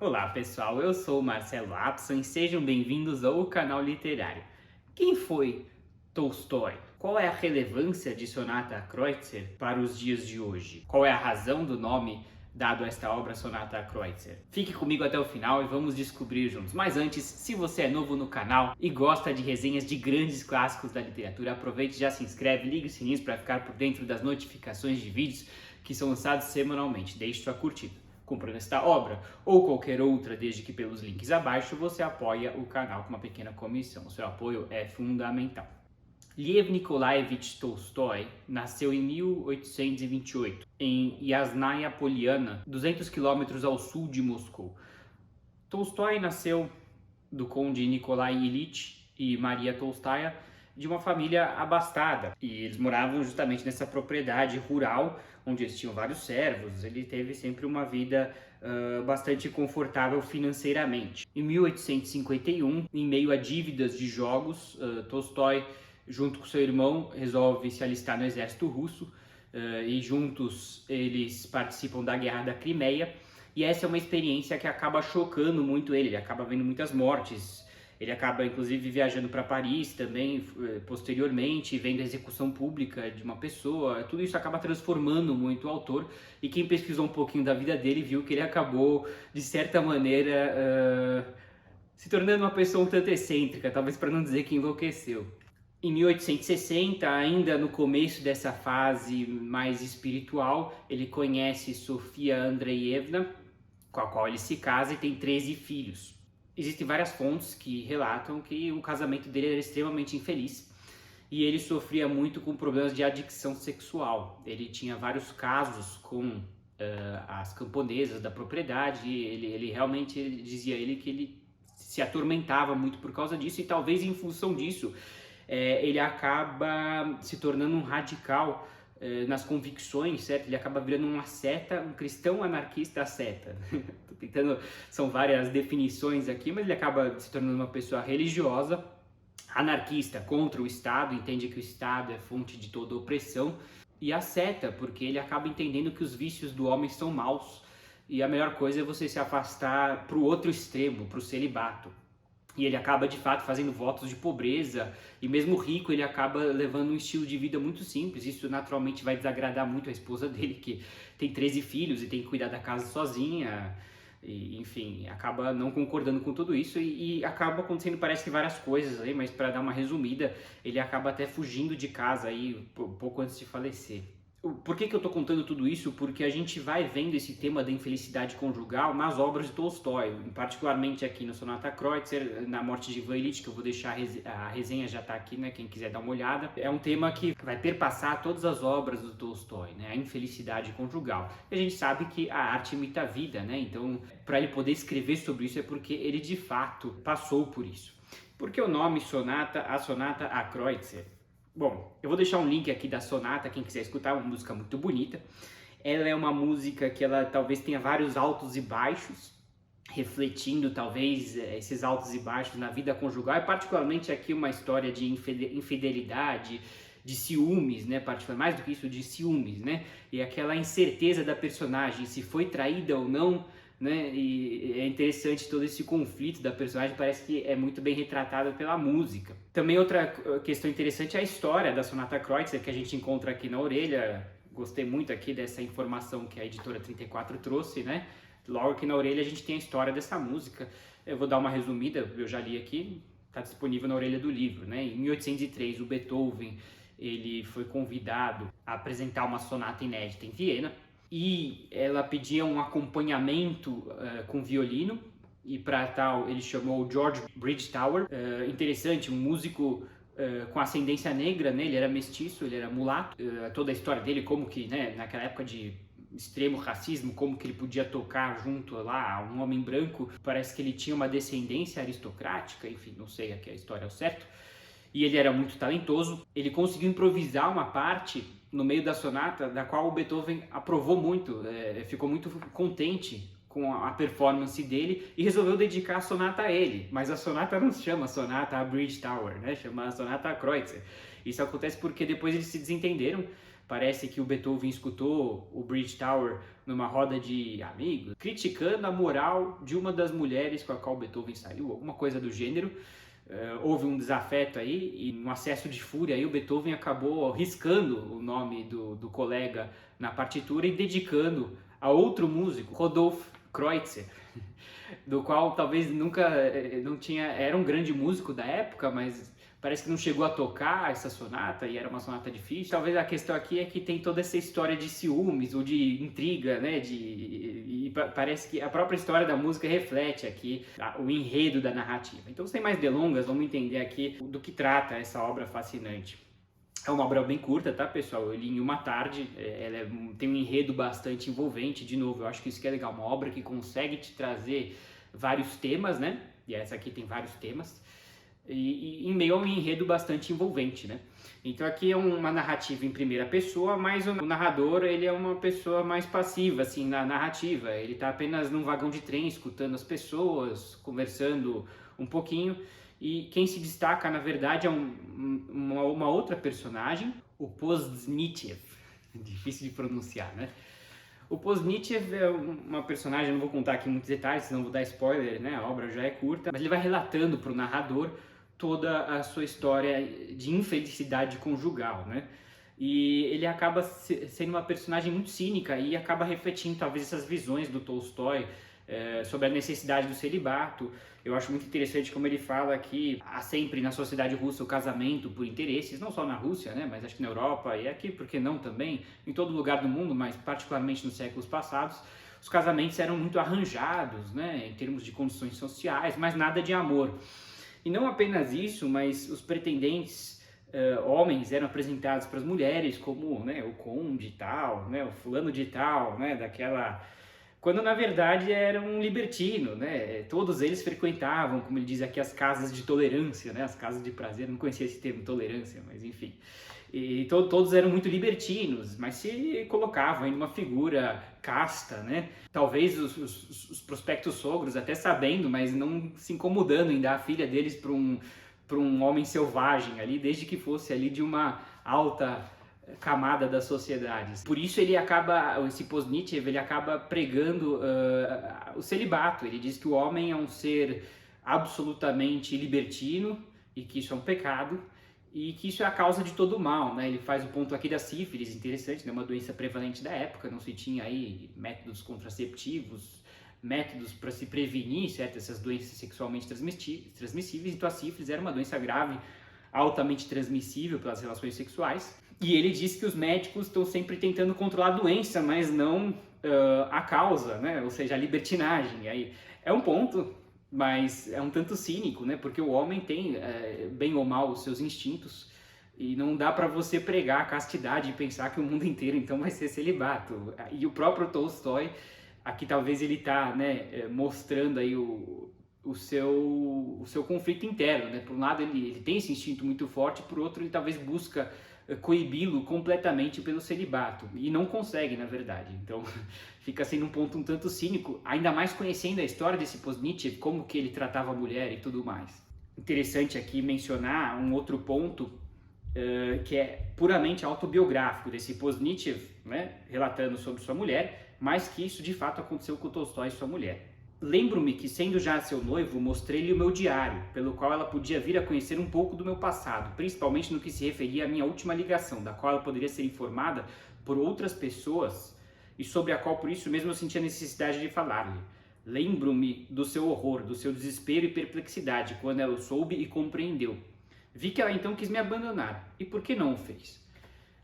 Olá pessoal, eu sou o Marcelo Apson e sejam bem-vindos ao canal literário. Quem foi Tolstói? Qual é a relevância de Sonata a Kreutzer para os dias de hoje? Qual é a razão do nome dado a esta obra Sonata a Kreutzer? Fique comigo até o final e vamos descobrir juntos. Mas antes, se você é novo no canal e gosta de resenhas de grandes clássicos da literatura, aproveite e já se inscreve, ligue o sininho para ficar por dentro das notificações de vídeos que são lançados semanalmente. Deixe sua curtida. Comprando esta obra ou qualquer outra, desde que pelos links abaixo, você apoia o canal com uma pequena comissão. O seu apoio é fundamental. Lev Nikolaevich Tolstói nasceu em 1828, em Yasnaya Poliana, 200 quilômetros ao sul de Moscou. Tolstói nasceu do conde Nikolai Ilyich e Maria Tolstaya, de uma família abastada, e eles moravam justamente nessa propriedade rural, onde eles tinham vários servos. Ele teve sempre uma vida bastante confortável financeiramente. Em 1851, em meio a dívidas de jogos, Tolstói, junto com seu irmão, resolve se alistar no exército russo, e juntos eles participam da Guerra da Crimeia, e essa é uma experiência que acaba chocando muito ele acaba vendo muitas mortes. Ele acaba, inclusive, viajando para Paris também, posteriormente, vendo a execução pública de uma pessoa. Tudo isso acaba transformando muito o autor, e quem pesquisou um pouquinho da vida dele viu que ele acabou, de certa maneira, se tornando uma pessoa um tanto excêntrica, talvez para não dizer que enlouqueceu. Em 1860, ainda no começo dessa fase mais espiritual, ele conhece Sofia Andreevna, com a qual ele se casa e tem 13 filhos. Existem várias fontes que relatam que o casamento dele era extremamente infeliz e ele sofria muito com problemas de adicção sexual. Ele tinha vários casos com as camponesas da propriedade. Ele realmente dizia que ele se atormentava muito por causa disso, e talvez em função disso ele acaba se tornando um radical nas convicções, certo? Ele acaba virando um asceta, um cristão anarquista asceta. Tô tentando, são várias definições aqui, mas ele acaba se tornando uma pessoa religiosa, anarquista contra o Estado, entende que o Estado é fonte de toda opressão, e asceta, porque ele acaba entendendo que os vícios do homem são maus, e a melhor coisa é você se afastar para o outro extremo, para o celibato. E ele acaba, de fato, fazendo votos de pobreza, e mesmo rico, ele acaba levando um estilo de vida muito simples. Isso naturalmente vai desagradar muito a esposa dele, que tem 13 filhos e tem que cuidar da casa sozinha, e, enfim, acaba não concordando com tudo isso, e acaba acontecendo, parece que várias coisas aí, mas para dar uma resumida, ele acaba até fugindo de casa aí, pouco antes de falecer. Por que eu estou contando tudo isso? Porque a gente vai vendo esse tema da infelicidade conjugal nas obras de Tolstói, particularmente aqui no Sonata a Kreutzer, na Morte de Ivan Ilitch, que eu vou deixar a resenha já está aqui, né? Quem quiser dar uma olhada. É um tema que vai perpassar todas as obras do Tolstói, né? A infelicidade conjugal. E a gente sabe que a arte imita a vida, né? Então, para ele poder escrever sobre isso é porque ele de fato passou por isso. Por que o nome Sonata a Kreutzer? Bom, eu vou deixar um link aqui da sonata, quem quiser escutar, uma música muito bonita. Ela é uma música que ela talvez tenha vários altos e baixos, refletindo talvez esses altos e baixos na vida conjugal, e particularmente aqui uma história de infidelidade, de ciúmes, né? Mais do que isso, de ciúmes, né? E aquela incerteza da personagem, se foi traída ou não, né? E é interessante todo esse conflito da personagem, parece que é muito bem retratado pela música. Também outra questão interessante é a história da Sonata a Kreutzer, que a gente encontra aqui na orelha. Gostei muito aqui dessa informação que a editora 34 trouxe, né? Logo aqui na orelha a gente tem a história dessa música. Eu vou dar uma resumida, eu já li aqui, está disponível na orelha do livro, né? Em 1803, o Beethoven ele foi convidado a apresentar uma sonata inédita em Viena, e ela pedia um acompanhamento com violino, e para tal ele chamou o George Bridgetower, interessante, um músico com ascendência negra, né? Ele era mestiço, ele era mulato, toda a história dele, como que, né, naquela época de extremo racismo, como que ele podia tocar junto lá a um homem branco, parece que ele tinha uma descendência aristocrática, enfim, não sei aqui a história ao certo, e ele era muito talentoso. Ele conseguiu improvisar uma parte no meio da sonata, da qual o Beethoven aprovou muito, ficou muito contente com a performance dele e resolveu dedicar a sonata a ele. Mas a sonata não se chama Sonata a Bridgetower, né? Chama Sonata a Kreutzer. Isso acontece porque depois eles se desentenderam, Parece que o Beethoven escutou o Bridge Tower numa roda de amigos, criticando a moral de uma das mulheres com a qual o Beethoven saiu, alguma coisa do gênero. Houve um desafeto aí e num acesso de fúria aí o Beethoven acabou riscando o nome do colega na partitura e dedicando a outro músico, Rodolphe Kreutzer, do qual talvez nunca não tinha, era um grande músico da época, mas parece que não chegou a tocar essa sonata e era uma sonata difícil. Talvez a questão aqui é que tem toda essa história de ciúmes ou de intriga, né? E parece que a própria história da música reflete aqui o enredo da narrativa. Então, sem mais delongas, vamos entender aqui do que trata essa obra fascinante. É uma obra bem curta, tá, pessoal? Eu li em uma tarde, tem um enredo bastante envolvente. De novo, eu acho que isso que é legal, uma obra que consegue te trazer vários temas, né? E essa aqui tem vários temas. E em meio a um enredo bastante envolvente, né? Então aqui é uma narrativa em primeira pessoa, mas o narrador, ele é uma pessoa mais passiva, assim, na narrativa. Ele está apenas num vagão de trem, escutando as pessoas, conversando um pouquinho. E quem se destaca, na verdade, é uma outra personagem, o Poznitiev. Difícil de pronunciar, né? O Poznitiev é uma personagem, não vou contar aqui muitos detalhes, senão vou dar spoiler, né? A obra já é curta, mas ele vai relatando para o narrador toda a sua história de infelicidade conjugal, né? E ele acaba sendo uma personagem muito cínica e acaba refletindo talvez essas visões do Tolstói sobre a necessidade do celibato. Eu acho muito interessante como ele fala que há sempre na sociedade russa o casamento por interesses, não só na Rússia, né, mas acho que na Europa e aqui, por que não também, em todo lugar do mundo, mas particularmente nos séculos passados, os casamentos eram muito arranjados, né, em termos de condições sociais, mas nada de amor. E não apenas isso, mas os pretendentes homens eram apresentados para as mulheres como, né, o conde e tal, né, o fulano de tal, né, daquela... Quando na verdade era um libertino, né? Todos eles frequentavam, como ele diz aqui, as casas de tolerância, né? As casas de prazer, não conhecia esse termo tolerância, mas enfim. E todos eram muito libertinos, mas se colocavam em uma figura casta, né? Talvez os prospectos sogros até sabendo, mas não se incomodando em dar a filha deles para um homem selvagem ali, desde que fosse ali de uma alta camada das sociedades. Por isso esse Poznitiev, ele acaba pregando o celibato. Ele diz que o homem é um ser absolutamente libertino e que isso é um pecado e que isso é a causa de todo o mal, né? Ele faz o ponto aqui da sífilis, interessante, né? Uma doença prevalente da época, não se tinha aí métodos contraceptivos, métodos para se prevenir, certo? Essas doenças sexualmente transmissíveis, então a sífilis era uma doença grave, altamente transmissível pelas relações sexuais. E ele diz que os médicos estão sempre tentando controlar a doença, mas não a causa, né? Ou seja, a libertinagem. Aí é um ponto, mas é um tanto cínico, né? Porque o homem tem, bem ou mal, os seus instintos e não dá para você pregar a castidade e pensar que o mundo inteiro então vai ser celibato. E o próprio Tolstói, aqui talvez ele está, né, mostrando aí o seu conflito interno, né? Por um lado ele tem esse instinto muito forte, por outro ele talvez busca coibi-lo completamente pelo celibato e não consegue, na verdade. Então fica sendo um ponto um tanto cínico, ainda mais conhecendo a história desse Poznitiev, como que ele tratava a mulher e tudo mais. Interessante aqui mencionar um outro ponto que é puramente autobiográfico desse Poznitiev, né, relatando sobre sua mulher, mas que isso de fato aconteceu com Tolstói e sua mulher. Lembro-me que, sendo já seu noivo, mostrei-lhe o meu diário, pelo qual ela podia vir a conhecer um pouco do meu passado, principalmente no que se referia à minha última ligação, da qual ela poderia ser informada por outras pessoas e sobre a qual, por isso mesmo, eu sentia necessidade de falar-lhe. Lembro-me do seu horror, do seu desespero e perplexidade, quando ela o soube e compreendeu. Vi que ela então quis me abandonar, e por que não o fez?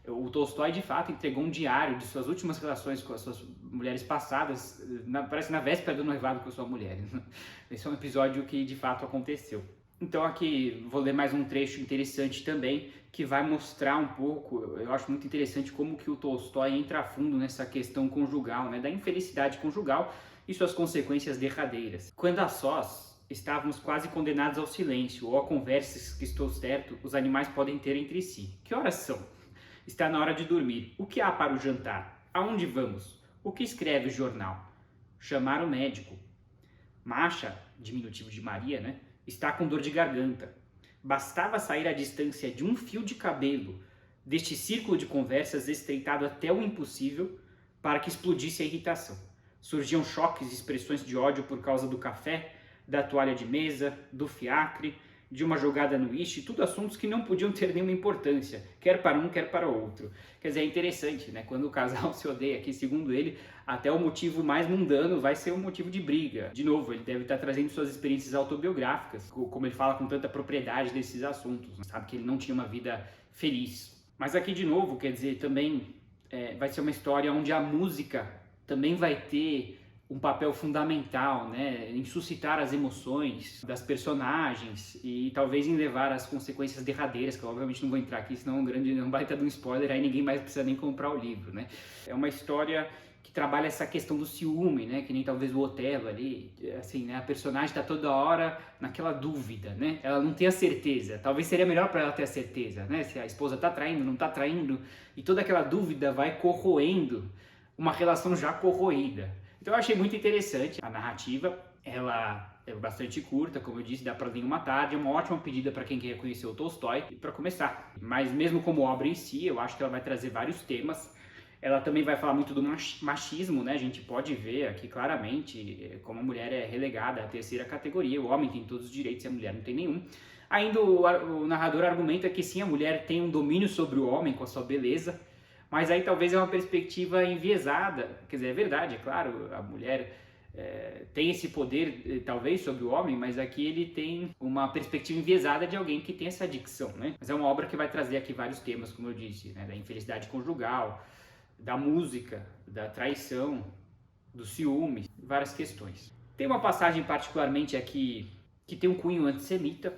O Tolstói, de fato, entregou um diário de suas últimas relações com as suas mulheres passadas, parece na véspera do noivado com a sua mulher. Esse é um episódio que, de fato, aconteceu. Então, aqui, vou ler mais um trecho interessante também, que vai mostrar um pouco, eu acho muito interessante como que o Tolstói entra a fundo nessa questão conjugal, né, da infelicidade conjugal e suas consequências derradeiras. Quando a sós, estávamos quase condenados ao silêncio ou a conversas que, estou certo, os animais podem ter entre si. Que horas são? Está na hora de dormir. O que há para o jantar? Aonde vamos? O que escreve o jornal? Chamar o médico. Masha, diminutivo de Maria, né? Está com dor de garganta. Bastava sair à distância de um fio de cabelo deste círculo de conversas estreitado até o impossível para que explodisse a irritação. Surgiam choques e expressões de ódio por causa do café, da toalha de mesa, do fiacre, de uma jogada no ishi, tudo assuntos que não podiam ter nenhuma importância, quer para um, quer para o outro. Quer dizer, é interessante, né? Quando o casal se odeia aqui, segundo ele, até o motivo mais mundano vai ser um motivo de briga. De novo, ele deve estar trazendo suas experiências autobiográficas, como ele fala com tanta propriedade desses assuntos, né? Sabe que ele não tinha uma vida feliz. Mas aqui, de novo, quer dizer, também vai ser uma história onde a música também vai ter um papel fundamental, né, em suscitar as emoções das personagens e talvez em levar às consequências derradeiras, que eu obviamente não vou entrar aqui, senão um baita de um spoiler, aí ninguém mais precisa nem comprar o livro, né. É uma história que trabalha essa questão do ciúme, né, que nem talvez o Otelo ali, assim, né, a personagem está toda hora naquela dúvida, né, ela não tem a certeza, talvez seria melhor para ela ter a certeza, né, se a esposa está traindo, não está traindo, e toda aquela dúvida vai corroendo uma relação já corroída. Então eu achei muito interessante a narrativa, ela é bastante curta, como eu disse, dá para ler em uma tarde, é uma ótima pedida para quem quer conhecer o Tolstói, para começar. Mas mesmo como obra em si, eu acho que ela vai trazer vários temas, ela também vai falar muito do machismo, né? A gente pode ver aqui claramente como a mulher é relegada à terceira categoria, o homem tem todos os direitos e a mulher não tem nenhum. Ainda o narrador argumenta que sim, a mulher tem um domínio sobre o homem com a sua beleza, mas aí talvez é uma perspectiva enviesada, quer dizer, é verdade, é claro, a mulher tem esse poder talvez sobre o homem, mas aqui ele tem uma perspectiva enviesada de alguém que tem essa adicção, né? Mas é uma obra que vai trazer aqui vários temas, como eu disse, né? Da infelicidade conjugal, da música, da traição, do ciúme, várias questões. Tem uma passagem particularmente aqui que tem um cunho antissemita,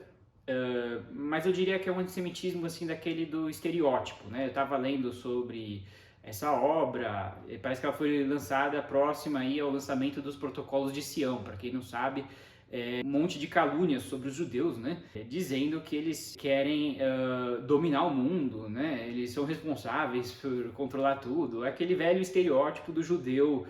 mas eu diria que é um antissemitismo assim daquele do estereótipo, né? Eu estava lendo sobre essa obra, parece que ela foi lançada próxima aí ao lançamento dos Protocolos de Sião, para quem não sabe, um monte de calúnias sobre os judeus, né? Dizendo que eles querem dominar o mundo, né? Eles são responsáveis por controlar tudo. É aquele velho estereótipo do judeu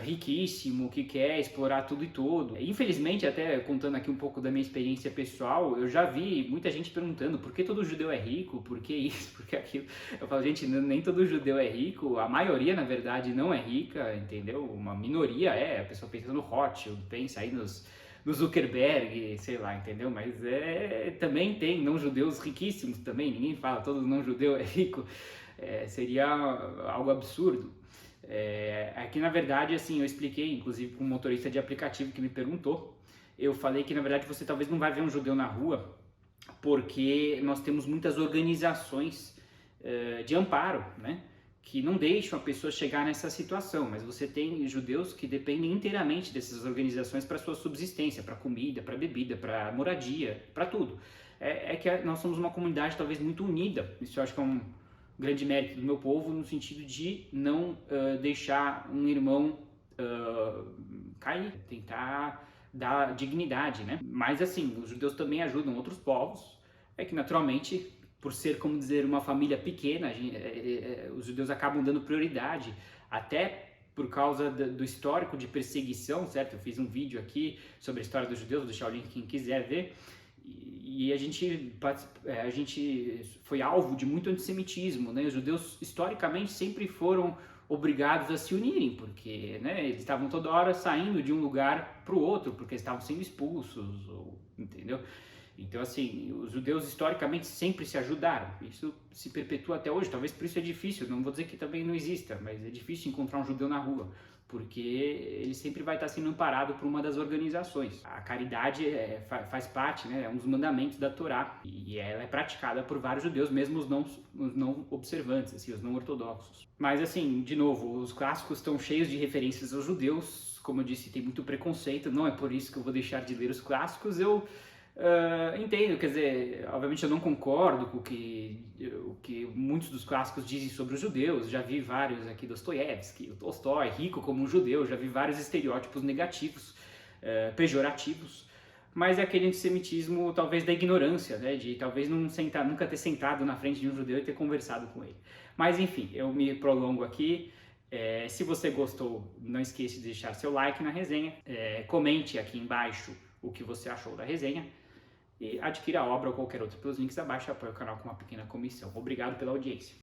riquíssimo, que quer explorar tudo e todo. Infelizmente, até contando aqui um pouco da minha experiência pessoal, eu já vi muita gente perguntando por que todo judeu é rico, por que isso, por que aquilo. Eu falo, gente, nem todo judeu é rico, a maioria, na verdade, não é rica, entendeu? Uma minoria a pessoa pensa no Rothschild, pensa aí no Zuckerberg, sei lá, entendeu? Mas também tem não-judeus riquíssimos também, ninguém fala todo não-judeu é rico, seria algo absurdo. Aqui na verdade, assim, eu expliquei, inclusive para um motorista de aplicativo que me perguntou, eu falei que na verdade você talvez não vai ver um judeu na rua, porque nós temos muitas organizações de amparo, né? Que não deixam a pessoa chegar nessa situação, mas você tem judeus que dependem inteiramente dessas organizações para sua subsistência, para comida, para bebida, para moradia, para tudo. Que nós somos uma comunidade talvez muito unida, isso eu acho que é um grande mérito do meu povo, no sentido de não deixar um irmão cair, tentar dar dignidade, né? Mas assim, os judeus também ajudam outros povos, que naturalmente, por ser, como dizer, uma família pequena, os judeus acabam dando prioridade, até por causa do histórico de perseguição, certo? Eu fiz um vídeo aqui sobre a história dos judeus, vou deixar o link quem quiser ver, e a gente foi alvo de muito antissemitismo, né? Os judeus historicamente sempre foram obrigados a se unirem, porque, né, eles estavam toda hora saindo de um lugar para o outro, porque eles estavam sendo expulsos, entendeu? Então, assim, os judeus historicamente sempre se ajudaram, isso se perpetua até hoje, talvez por isso é difícil, não vou dizer que também não exista, mas é difícil encontrar um judeu na rua, porque ele sempre vai estar sendo amparado por uma das organizações. A caridade faz parte, né, é um dos mandamentos da Torá, e ela é praticada por vários judeus, mesmo os não observantes, assim, os não ortodoxos. Mas assim, de novo, os clássicos estão cheios de referências aos judeus, como eu disse, tem muito preconceito, não é por isso que eu vou deixar de ler os clássicos, eu entendo, quer dizer, obviamente eu não concordo com o que muitos dos clássicos dizem sobre os judeus, já vi vários aqui, Dostoiévski, o Tolstói, rico como um judeu, já vi vários estereótipos negativos, pejorativos, mas é aquele antissemitismo talvez da ignorância, né, de talvez nunca ter sentado na frente de um judeu e ter conversado com ele. Mas enfim, eu me prolongo aqui. Se você gostou, não esqueça de deixar seu like na resenha, comente aqui embaixo o que você achou da resenha. e adquira a obra ou qualquer outra pelos links abaixo e apoie o canal com uma pequena comissão. Obrigado pela audiência.